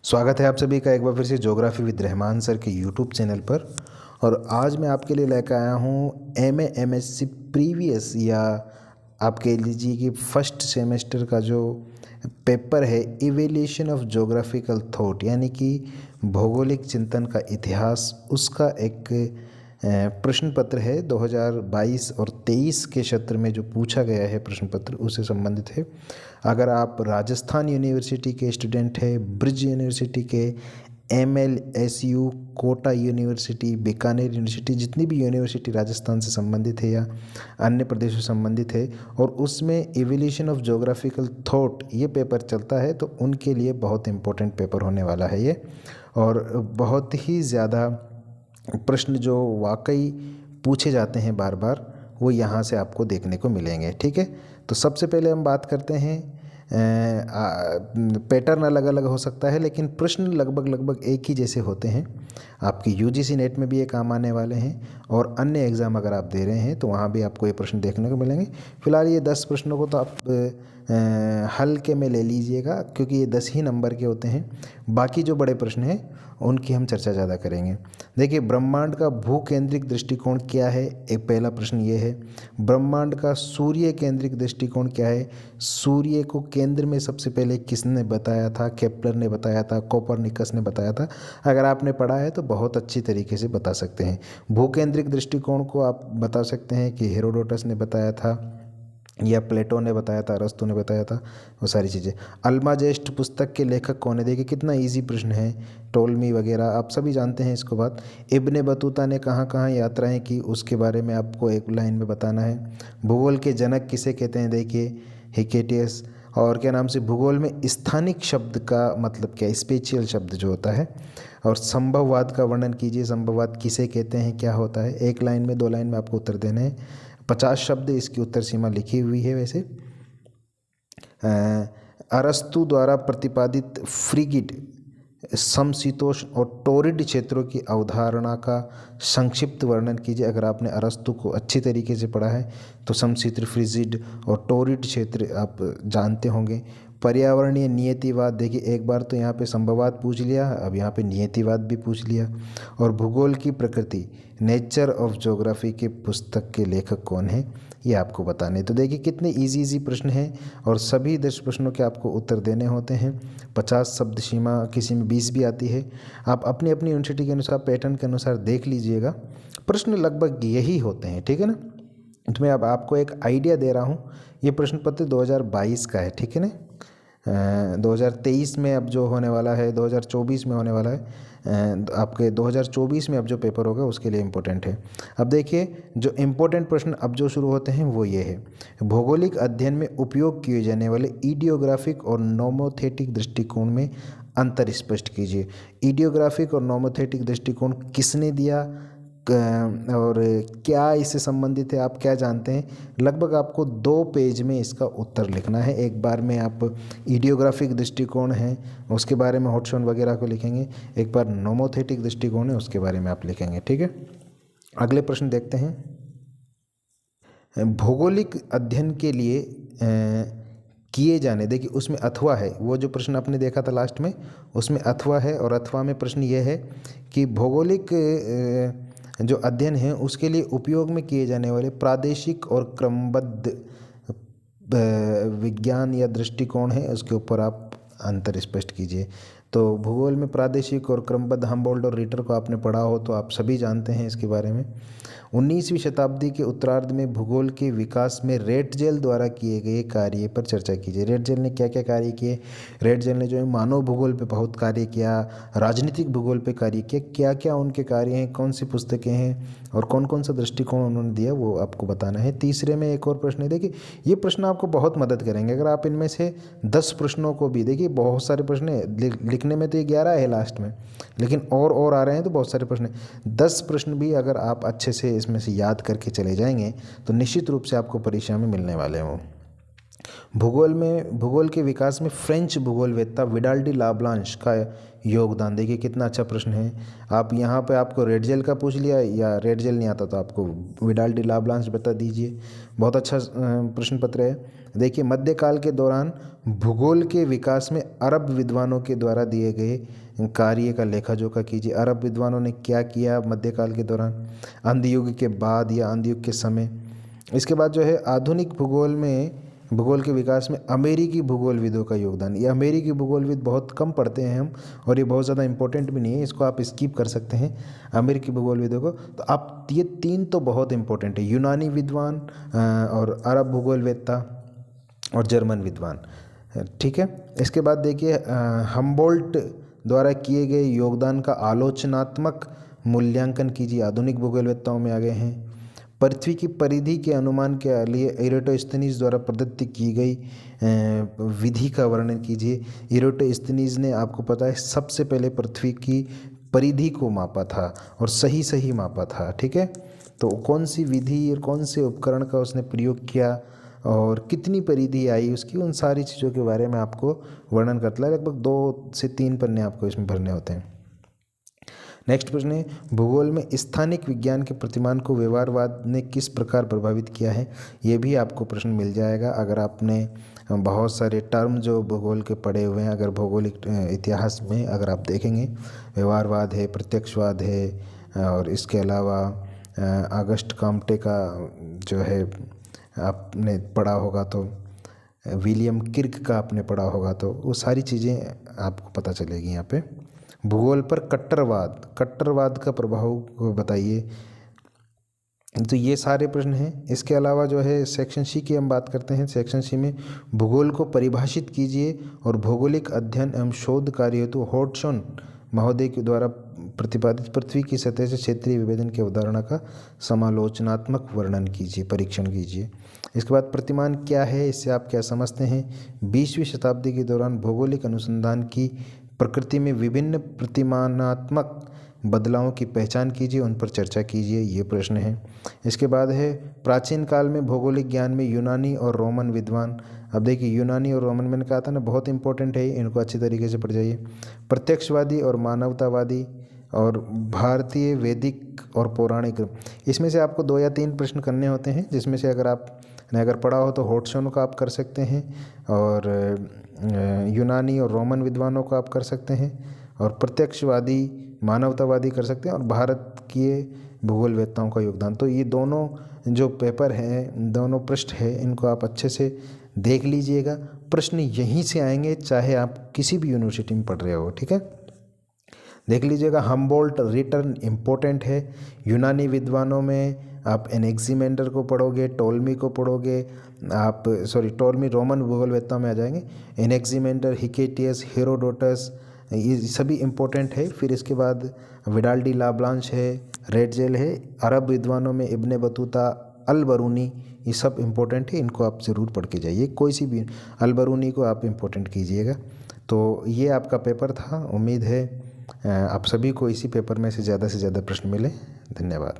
स्वागत है आप सभी का एक बार फिर से ज्योग्राफी विद रहमान सर के यूट्यूब चैनल पर। और आज मैं आपके लिए लेकर आया हूँ MSc प्रीवियस या आप कह लीजिए कि फर्स्ट सेमेस्टर का जो पेपर है इवैल्यूएशन ऑफ ज्योग्राफिकल थॉट, यानी कि भौगोलिक चिंतन का इतिहास, उसका एक प्रश्न पत्र है 2022 और 23 के क्षेत्र में जो पूछा गया है प्रश्न पत्र उससे संबंधित है। अगर आप राजस्थान यूनिवर्सिटी के स्टूडेंट हैं, ब्रिज यूनिवर्सिटी के, MLSU, Kota university, Bikaner university, जितनी भी यूनिवर्सिटी राजस्थान से संबंधित है या अन्य प्रदेशों से संबंधित है और उसमें इवोल्यूशन ऑफ ज्योग्राफिकल थॉट ये पेपर चलता है, तो उनके लिए बहुत इम्पोर्टेंट पेपर होने वाला है ये। और बहुत ही ज़्यादा प्रश्न जो वाकई पूछे जाते हैं बार बार, वो यहाँ से आपको देखने को मिलेंगे। ठीक है, तो सबसे पहले हम बात करते हैं, पैटर्न अलग अलग हो सकता है लेकिन प्रश्न लगभग एक ही जैसे होते हैं। आपकी UGC नेट में भी ये काम आने वाले हैं और अन्य एग्ज़ाम अगर आप दे रहे हैं तो वहाँ भी आपको ये प्रश्न देखने को मिलेंगे। फिलहाल ये 10 प्रश्नों को तो आप हल्के में ले लीजिएगा क्योंकि ये 10 ही नंबर के होते हैं। बाकी जो बड़े प्रश्न हैं उनकी हम चर्चा ज़्यादा करेंगे। देखिए, ब्रह्मांड का भू केंद्रिक दृष्टिकोण क्या है, एक पहला प्रश्न ये है। ब्रह्मांड का सूर्य केंद्रिक दृष्टिकोण क्या है, सूर्य को केंद्र में सबसे पहले किसने बताया था? केपलर ने बताया था, कोपरनिकस ने बताया था। अगर आपने पढ़ा है तो बहुत अच्छी तरीके से बता सकते हैं। भू केंद्रिक दृष्टिकोण को आप बता सकते हैं कि हेरोडोटस ने बताया था या प्लेटो ने बताया था, अरस्तु ने बताया था, वो सारी चीज़ें। अल्माजेस्ट पुस्तक के लेखक कौन है? देखिए कितना इजी प्रश्न है। टोलमी वगैरह आप सभी जानते हैं इसको बात। इब्ने बतूता ने कहाँ कहाँ यात्राएं की, उसके बारे में आपको एक लाइन में बताना है। भूगोल के जनक किसे कहते हैं? देखिए हिकेटियस। और क्या नाम से, भूगोल में स्थानिक शब्द का मतलब क्या है? स्पेशियल शब्द जो होता है। और संभववाद का वर्णन कीजिए, संभववाद किसे कहते हैं, क्या होता है? एक लाइन में, 2 लाइन में आपको उत्तर देने हैं। 50 शब्द इसकी उत्तर सीमा लिखी हुई है। वैसे अरस्तु द्वारा प्रतिपादित फ्रिगिड, समशीतोष्ण और टोरिड क्षेत्रों की अवधारणा का संक्षिप्त वर्णन कीजिए। अगर आपने अरस्तु को अच्छी तरीके से पढ़ा है तो समशीतोष्ण, फ्रिजिड और टोरिड क्षेत्र आप जानते होंगे। पर्यावरणीय नियतिवाद, देखिए एक बार तो यहाँ पे संभववाद पूछ लिया, अब यहाँ पे नियतिवाद भी पूछ लिया। और भूगोल की प्रकृति, नेचर ऑफ ज्योग्राफी के पुस्तक के लेखक कौन है, ये आपको बताने। तो देखिए कितने इजी प्रश्न हैं और सभी 10 प्रश्नों के आपको उत्तर देने होते हैं। 50 शब्द सीमा, किसी में 20 भी आती है। आप अपनी अपनी यूनिवर्सिटी के अनुसार, पैटर्न के अनुसार देख लीजिएगा। प्रश्न लगभग यही होते हैं, ठीक है ना। तो मैं अब आपको एक आइडिया दे रहा हूँ। ये प्रश्न पत्र 2022 का है, ठीक है ना। 2023 में अब जो होने वाला है, 2024 में होने वाला है, आपके 2024 में अब जो पेपर होगा उसके लिए इम्पोर्टेंट है। अब देखिए जो इम्पोर्टेंट प्रश्न अब जो शुरू होते हैं वो ये है। भौगोलिक अध्ययन में उपयोग किए जाने वाले ईडियोग्राफिक और नोमोथेटिक दृष्टिकोण में अंतर स्पष्ट कीजिए। ईडियोग्राफिक और नोमोथेटिक दृष्टिकोण किसने दिया और क्या इससे संबंधित है, आप क्या जानते हैं? लगभग आपको 2 पेज में इसका उत्तर लिखना है। एक बार में आप ईडियोग्राफिक दृष्टिकोण है उसके बारे में हॉटस्टोन वगैरह को लिखेंगे, एक बार नोमोथेटिक दृष्टिकोण है उसके बारे में आप लिखेंगे, ठीक है। अगले प्रश्न देखते हैं। भौगोलिक अध्ययन के लिए किए जाने, देखिए उसमें अथवा है, वो जो प्रश्न आपने देखा था लास्ट में उसमें अथवा है। और अथवा में प्रश्न ये है कि भौगोलिक जो अध्ययन है उसके लिए उपयोग में किए जाने वाले प्रादेशिक और क्रमबद्ध विज्ञान या दृष्टिकोण है, उसके ऊपर आप अंतर स्पष्ट कीजिए। तो भूगोल में प्रादेशिक और क्रमबद्ध, हमबोल्ट और रिटर को आपने पढ़ा हो तो आप सभी जानते हैं इसके बारे में। 19वीं शताब्दी के उत्तरार्ध में भूगोल के विकास में रेटजेल द्वारा किए गए कार्य पर चर्चा कीजिए। रेटजेल ने क्या क्या कार्य किए? रेटजेल ने जो है मानव भूगोल पे बहुत कार्य किया, राजनीतिक भूगोल पे कार्य किया। क्या क्या उनके कार्य हैं, कौन सी पुस्तकें हैं और कौन कौन सा दृष्टिकोण उन्होंने दिया, वो आपको बताना है। तीसरे में एक और प्रश्न है, देखिए ये प्रश्न आपको बहुत मदद करेंगे अगर आप इनमें से 10 प्रश्नों को भी, देखिए बहुत सारे प्रश्न है लिखने में, तो ये 11 है लास्ट में, लेकिन और आ रहे हैं तो बहुत सारे प्रश्न हैं। 10 प्रश्न भी अगर आप अच्छे से इसमें से याद करके चले जाएंगे तो निश्चित रूप से आपको परीक्षा में मिलने वाले हों। भूगोल के विकास में फ्रेंच भूगोलवेत्ता विडाल डी लाब्लांश का योगदान, देखिए कितना अच्छा प्रश्न है। आप यहाँ पे आपको रेटजेल का पूछ लिया या रेटजेल नहीं आता तो आपको विडाल डी लाब्लांश बता दीजिए। बहुत अच्छा प्रश्न पत्र है। देखिए मध्यकाल के दौरान भूगोल के विकास में अरब विद्वानों के द्वारा दिए गए कार्य का लेखा जोखा कीजिए। अरब विद्वानों ने क्या किया मध्यकाल के दौरान, अंधयुग के बाद या अंधयुग के समय। इसके बाद जो है आधुनिक भूगोल के विकास में अमेरिकी भूगोलविदों का योगदान। ये अमेरिकी भूगोलविद बहुत कम पढ़ते हैं हम, और ये बहुत ज़्यादा इंपॉर्टेंट भी नहीं है, इसको आप स्किप कर सकते हैं अमेरिकी भूगोलविदों को। तो आप ये 3 तो बहुत इंपॉर्टेंट है, यूनानी विद्वान और अरब भूगोलवेत्ता और जर्मन विद्वान। ठीक है। इसके बाद देखिए हम्बोल्ट द्वारा किए गए योगदान का आलोचनात्मक मूल्यांकन कीजिए। आधुनिक भूगोलवेत्ताओं में आ गए हैं। पृथ्वी की परिधि के अनुमान के लिए इरेटोस्थनीज द्वारा प्रदत्त की गई विधि का वर्णन कीजिए। इरेटोस्थनीज ने, आपको पता है, सबसे पहले पृथ्वी की परिधि को मापा था और सही मापा था। ठीक है। तो कौन सी विधि और कौन से उपकरण का उसने प्रयोग किया और कितनी परिधि आई उसकी, उन सारी चीज़ों के बारे में आपको वर्णन करता है। लगभग 2 से 3 पन्ने आपको इसमें भरने होते हैं। नेक्स्ट प्रश्न है, भूगोल में स्थानिक विज्ञान के प्रतिमान को व्यवहारवाद ने किस प्रकार प्रभावित किया है। ये भी आपको प्रश्न मिल जाएगा अगर आपने बहुत सारे टर्म जो भूगोल के पढ़े हुए हैं। अगर भौगोलिक इतिहास में अगर आप देखेंगे, व्यवहारवाद है, प्रत्यक्षवाद है, और इसके अलावा अगस्ट काम्टे का जो है आपने पढ़ा होगा, तो विलियम किर्क का आपने पढ़ा होगा, तो वो सारी चीज़ें आपको पता चलेगी यहाँ पे। भूगोल पर कट्टरवाद का प्रभाव बताइए। तो ये सारे प्रश्न हैं। इसके अलावा जो है सेक्शन सी की हम बात करते हैं। सेक्शन सी में भूगोल को परिभाषित कीजिए और भौगोलिक अध्ययन एवं शोध कार्य हेतु हॉटसन महोदय के द्वारा प्रतिपादित पृथ्वी की सतह से क्षेत्रीय विभेदन की अवधारणा का समालोचनात्मक वर्णन कीजिए, परीक्षण कीजिए। इसके बाद प्रतिमान क्या है, इससे आप क्या समझते हैं। 20वीं शताब्दी के दौरान भौगोलिक अनुसंधान की प्रकृति में विभिन्न प्रतिमानात्मक बदलावों की पहचान कीजिए, उन पर चर्चा कीजिए, ये प्रश्न है। इसके बाद है प्राचीन काल में भौगोलिक ज्ञान में यूनानी और रोमन विद्वान। अब देखिए यूनानी और रोमन, मैंने कहा था ना, बहुत इंपॉर्टेंट है, इनको अच्छी तरीके से पढ़ जाइए। प्रत्यक्षवादी और मानवतावादी और भारतीय वैदिक और पौराणिक, इसमें से आपको 2 या 3 प्रश्न करने होते हैं, जिसमें से अगर आपने पढ़ा हो तो हॉटसन का आप कर सकते हैं, और यूनानी और रोमन विद्वानों को आप कर सकते हैं, और प्रत्यक्षवादी मानवतावादी कर सकते हैं, और भारत के भूगोलवेत्ताओं का योगदान। तो ये दोनों जो पेपर हैं, दोनों पृष्ठ है, इनको आप अच्छे से देख लीजिएगा। प्रश्न यहीं से आएंगे, चाहे आप किसी भी यूनिवर्सिटी में पढ़ रहे हो। ठीक है, देख लीजिएगा। हम्बोल्ट रिटर्न इम्पोर्टेंट है। यूनानी विद्वानों में आप एनेक्सिमेंडर को पढ़ोगे, टोल्मी को पढ़ोगे, टोल्मी रोमन भूगोलवेत्ताओं में आ जाएंगे। एनेक्सिमेंडर, हिकेटियस, हेरोडोटस, ये सभी इम्पोर्टेंट है। फिर इसके बाद विडाल डी लाब्लांच है, रेडजेल है। अरब विद्वानों में इब्ने बतूता, अल बरूनी, ये सब इम्पोर्टेंट है, इनको आप ज़रूर पढ़ के जाइए। कोई सी भी अल बरूनी को आप इम्पोर्टेंट कीजिएगा। तो ये आपका पेपर था। उम्मीद है आप सभी को इसी पेपर में से ज़्यादा प्रश्न मिले। धन्यवाद।